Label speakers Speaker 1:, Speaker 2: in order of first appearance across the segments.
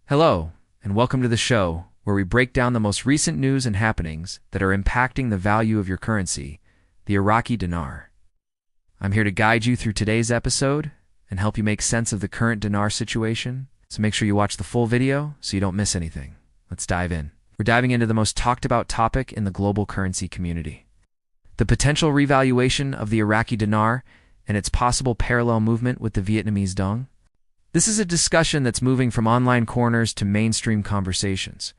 Speaker 1: Hello, and welcome to the show, where we break down the most recent news and happenings that are impacting the value of your currency, the Iraqi dinar. I'm here to guide you through today's episode and help you make sense of the current dinar situation, so make sure you watch the full video so you don't miss anything. Let's dive in. We're diving into the most talked about topic in the global currency community: the potential revaluation of the Iraqi dinar and its possible parallel movement with the Vietnamese Dong. This is a discussion that's moving from online corners to mainstream conversations,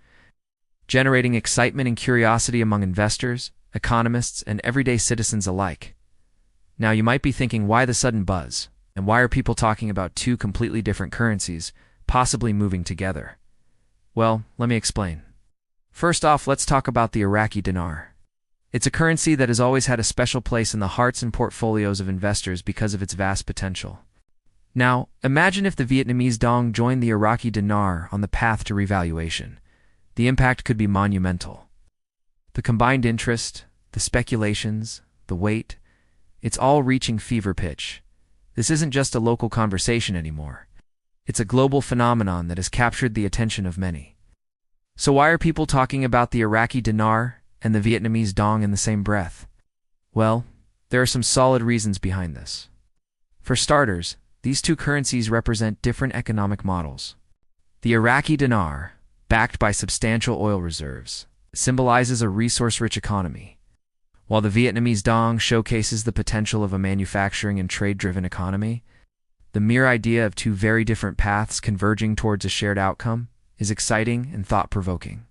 Speaker 1: generating excitement and curiosity among investors, economists, and everyday citizens alike. Now, you might be thinking, why the sudden buzz? And why are people talking about two completely different currencies, possibly moving together? Well, let me explain. First off, let's talk about the Iraqi dinar. It's a currency that has always had a special place in the hearts and portfolios of investors because of its vast potential. Now, imagine if the Vietnamese Dong joined the Iraqi dinar on the path to revaluation. The impact could be monumental. The combined interest, the speculations, the weight, it's all reaching fever pitch. This isn't just a local conversation anymore. It's a global phenomenon that has captured the attention of many. So why are people talking about the Iraqi dinar and the Vietnamese Dong in the same breath? Well, there are some solid reasons behind this. For starters, these two currencies represent different economic models. The Iraqi dinar, backed by substantial oil reserves, symbolizes a resource-rich economy, while the Vietnamese Dong showcases the potential of a manufacturing and trade-driven economy. The mere idea of two very different paths converging towards a shared outcome is exciting and thought-provoking.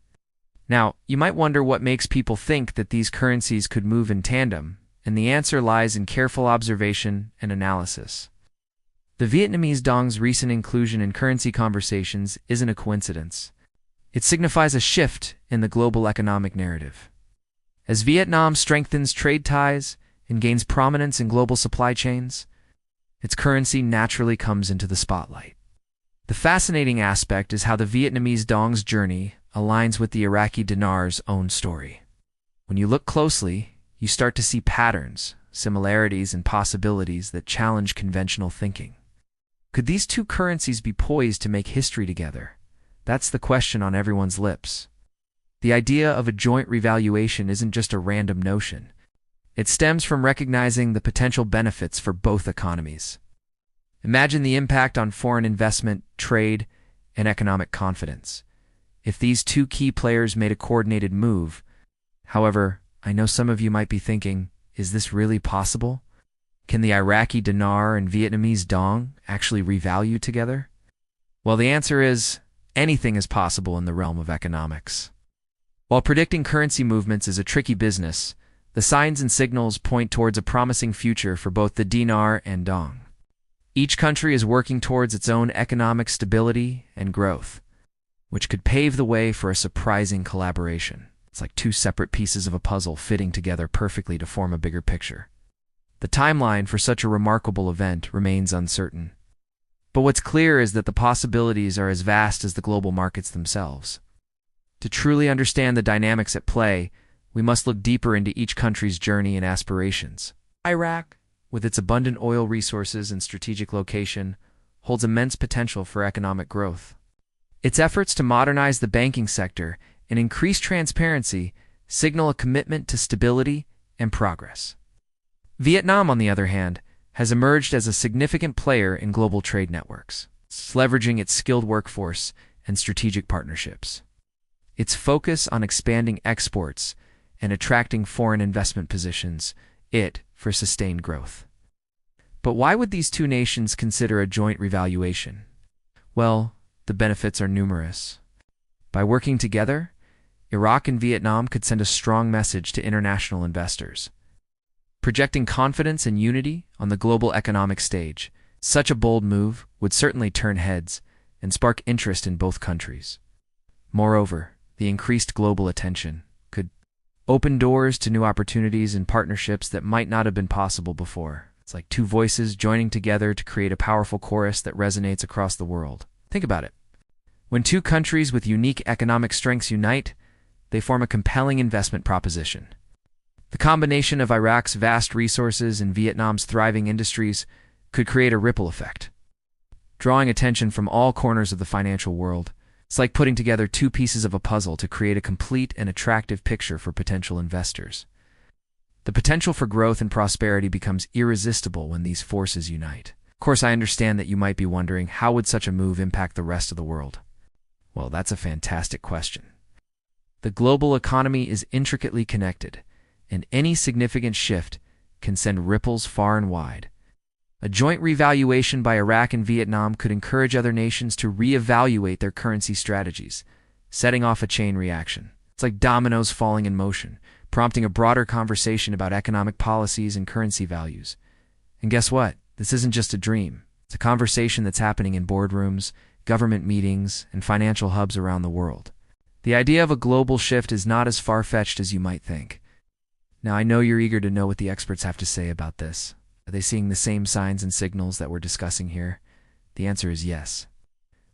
Speaker 1: Now, you might wonder what makes people think that these currencies could move in tandem, and the answer lies in careful observation and analysis. The Vietnamese Dong's recent inclusion in currency conversations isn't a coincidence. It signifies a shift in the global economic narrative. As Vietnam strengthens trade ties and gains prominence in global supply chains, its currency naturally comes into the spotlight. The fascinating aspect is how the Vietnamese Dong's journey aligns with the Iraqi dinar's own story. When you look closely, you start to see patterns, similarities, and possibilities that challenge conventional thinking. Could these two currencies be poised to make history together? That's the question on everyone's lips. The idea of a joint revaluation isn't just a random notion. It stems from recognizing the potential benefits for both economies. Imagine the impact on foreign investment, trade, and economic confidence if these two key players made a coordinated move. However, I know some of you might be thinking, is this really possible? Can the Iraqi dinar and Vietnamese Dong actually revalue together? Well, the answer is, anything is possible in the realm of economics. While predicting currency movements is a tricky business, the signs and signals point towards a promising future for both the dinar and Dong. Each country is working towards its own economic stability and growth, which could pave the way for a surprising collaboration. It's like two separate pieces of a puzzle fitting together perfectly to form a bigger picture. The timeline for such a remarkable event remains uncertain. But what's clear is that the possibilities are as vast as the global markets themselves. To truly understand the dynamics at play, we must look deeper into each country's journey and aspirations. Iraq, with its abundant oil resources and strategic location, holds immense potential for economic growth. Its efforts to modernize the banking sector and increase transparency signal a commitment to stability and progress. Vietnam, on the other hand, has emerged as a significant player in global trade networks, leveraging its skilled workforce and strategic partnerships. Its focus on expanding exports and attracting foreign investment positions it for sustained growth. But why would these two nations consider a joint revaluation? Well, the benefits are numerous. By working together, Iraq and Vietnam could send a strong message to international investors, projecting confidence and unity on the global economic stage. Such a bold move would certainly turn heads and spark interest in both countries. Moreover, the increased global attention could open doors to new opportunities and partnerships that might not have been possible before. It's like two voices joining together to create a powerful chorus that resonates across the world. Think about it. When two countries with unique economic strengths unite, they form a compelling investment proposition. The combination of Iraq's vast resources and Vietnam's thriving industries could create a ripple effect, drawing attention from all corners of the financial world It's like putting together two pieces of a puzzle to create a complete and attractive picture for potential investors. The potential for growth and prosperity becomes irresistible when these forces unite. Of course, I understand that you might be wondering, how would such a move impact the rest of the world? Well, that's a fantastic question. The global economy is intricately connected, and any significant shift can send ripples far and wide. A joint revaluation by Iraq and Vietnam could encourage other nations to reevaluate their currency strategies, setting off a chain reaction. It's like dominoes falling in motion, prompting a broader conversation about economic policies and currency values. And guess what? This isn't just a dream. It's a conversation that's happening in boardrooms, government meetings, and financial hubs around the world. The idea of a global shift is not as far-fetched as you might think. Now, I know you're eager to know what the experts have to say about this. Are they seeing the same signs and signals that we're discussing here? The answer is yes.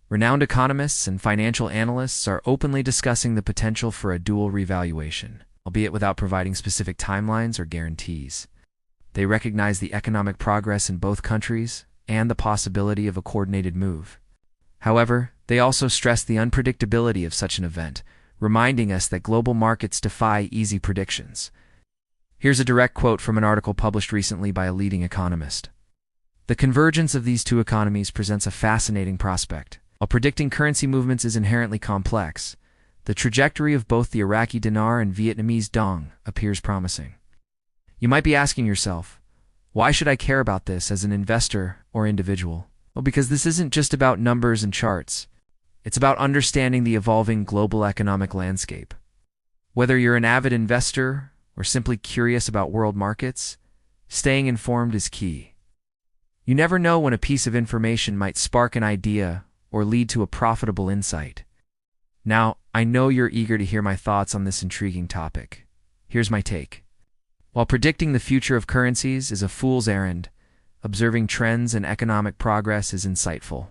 Speaker 1: Renowned economists and financial analysts are openly discussing the potential for a dual revaluation, albeit without providing specific timelines or guarantees. They recognize the economic progress in both countries and the possibility of a coordinated move. However, they also stress the unpredictability of such an event, reminding us that global markets defy easy predictions. Here's a direct quote from an article published recently by a leading economist. The convergence of these two economies presents a fascinating prospect. While predicting currency movements is inherently complex, the trajectory of both the Iraqi dinar and Vietnamese dong appears promising. You might be asking yourself, why should I care about this as an investor or individual? Well, because this isn't just about numbers and charts. It's about understanding the evolving global economic landscape. Whether you're an avid investor or simply curious about world markets, staying informed is key. You never know when a piece of information might spark an idea or lead to a profitable insight. Now, I know you're eager to hear my thoughts on this intriguing topic. Here's my take. While predicting the future of currencies is a fool's errand, observing trends and economic progress is insightful.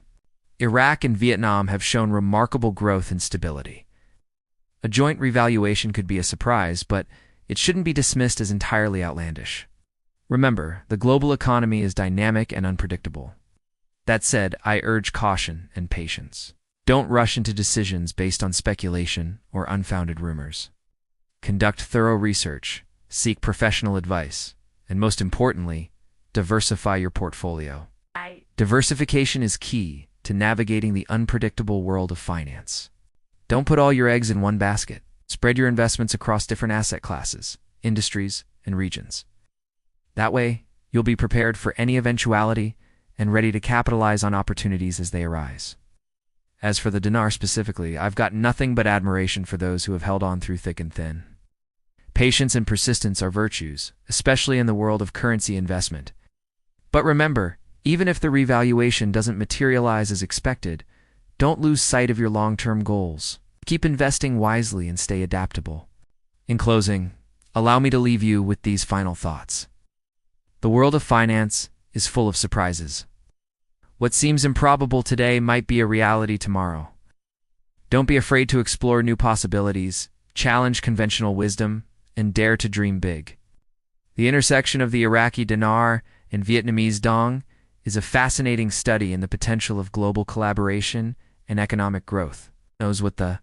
Speaker 1: Iraq and Vietnam have shown remarkable growth and stability. A joint revaluation could be a surprise, but it shouldn't be dismissed as entirely outlandish. Remember, the global economy is dynamic and unpredictable. That said, I urge caution and patience. Don't rush into decisions based on speculation or unfounded rumors. Conduct thorough research, seek professional advice, and most importantly, diversify your portfolio. Diversification is key to navigating the unpredictable world of finance. Don't put all your eggs in one basket. Spread your investments across different asset classes, industries, and regions. That way, you'll be prepared for any eventuality and ready to capitalize on opportunities as they arise. As for the dinar specifically, I've got nothing but admiration for those who have held on through thick and thin. Patience and persistence are virtues, especially in the world of currency investment. But remember, even if the revaluation doesn't materialize as expected, don't lose sight of your long-term goals. Keep investing wisely and stay adaptable. In closing, allow me to leave you with these final thoughts. The world of finance is full of surprises. What seems improbable today might be a reality tomorrow. Don't be afraid to explore new possibilities, challenge conventional wisdom, and dare to dream big. The intersection of the Iraqi dinar and Vietnamese dong is a fascinating study in the potential of global collaboration and economic growth. Knows what the